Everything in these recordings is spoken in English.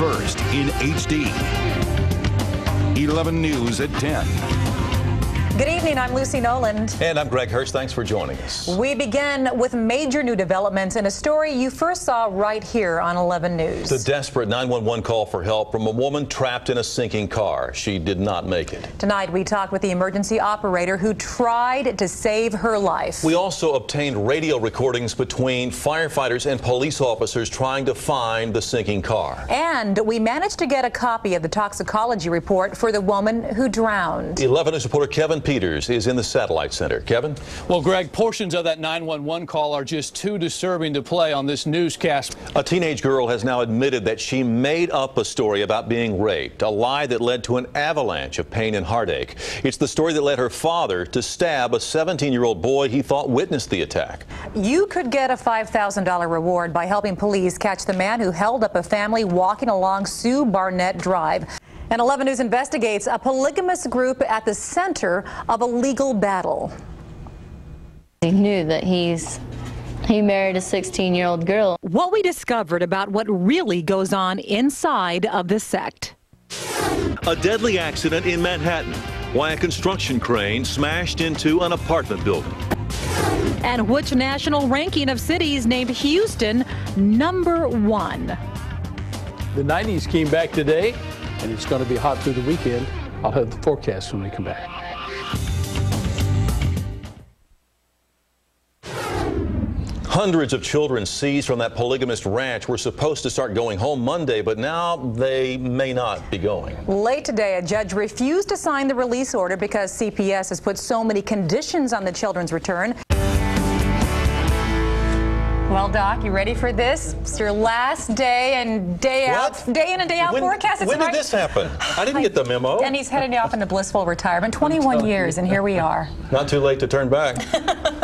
first in HD. 11 News at 10. Good evening, I'm Lucy Noland. And I'm Greg Hirsch. Thanks for joining us. We begin with major new developments in a story you first saw right here on 11 News. The desperate 911 call for help from a woman trapped in a sinking car. She did not make it. Tonight we talked with the emergency operator who tried to save her life. We also obtained radio recordings between firefighters and police officers trying to find the sinking car. And we managed to get a copy of the toxicology report for the woman who drowned. 11 News reporter Kevin Peters is in the Satellite Center. Kevin? Well, Greg, portions of that 911 call are just too disturbing to play on this newscast. A teenage girl has now admitted that she made up a story about being raped, a lie that led to an avalanche of pain and heartache. It's the story that led her father to stab a 17-year-old boy he thought witnessed the attack. You could get a $5,000 reward by helping police catch the man who held up a family walking along Sue Barnett Drive. And 11 News investigates a polygamous group at the center of a legal battle. He knew that he married a 16-year-old girl. What we discovered about what really goes on inside of the sect. A deadly accident in Manhattan. Why a construction crane smashed into an apartment building. And which national ranking of cities named Houston #1? The 90s came back today, and it's going to be hot through the weekend. I'll have the forecast when we come back. Hundreds of children seized from that polygamist ranch were supposed to start going home Monday, but now they may not be going. Late today, a judge refused to sign the release order because CPS has put so many conditions on the children's return. Well, Doc, you ready for this? It's your last day and day in and day out forecast. When did this happen? I didn't get the memo. And he's heading off into blissful retirement. 21 years, and here we are. Not too late to turn back.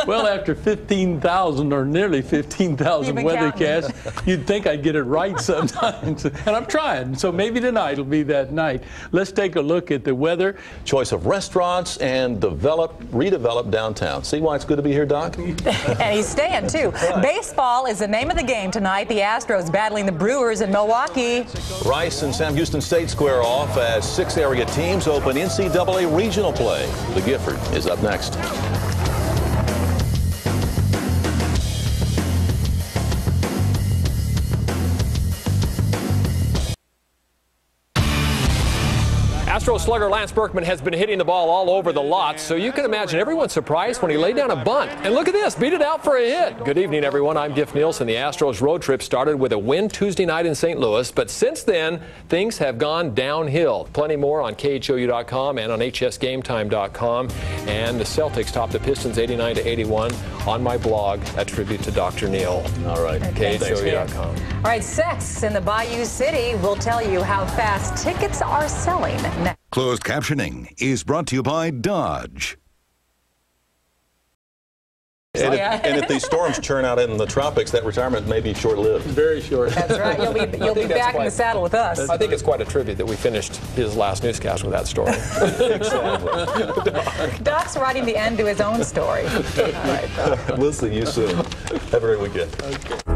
Well, after 15,000 or nearly 15,000 weathercasts, you'd think I'd get it right sometimes. And I'm trying, so maybe tonight will be that night. Let's take a look at the weather. Choice of restaurants and redevelop downtown. See why it's good to be here, Doc? And he's staying, too. Baseball is the name of the game tonight. The Astros battling the Brewers in Milwaukee. Rice and Sam Houston State square off as 6 area teams open NCAA regional play. The Gifford is up next. Astros slugger Lance Berkman has been hitting the ball all over the lot, so you can imagine everyone's surprised when he laid down a bunt. And look at this, beat it out for a hit. Good evening, everyone. I'm Diff Nielsen. The Astros road trip started with a win Tuesday night in St. Louis, but since then, things have gone downhill. Plenty more on KHOU.com and on HSGameTime.com. And the Celtics topped the Pistons 89-81 on my blog, a tribute to Dr. Neil. All right, KHOU.com. All right, sex in the Bayou City will tell you how fast tickets are selling. Closed captioning is brought to you by Dodge. And if these storms churn out in the tropics, that retirement may be short-lived. Very short. That's right. You'll be back in the saddle with us. I think it's quite a tribute that we finished his last newscast with that story. Exactly. Doc's writing the end to his own story. All right, Doc. We'll see you soon. Have a great weekend. Okay.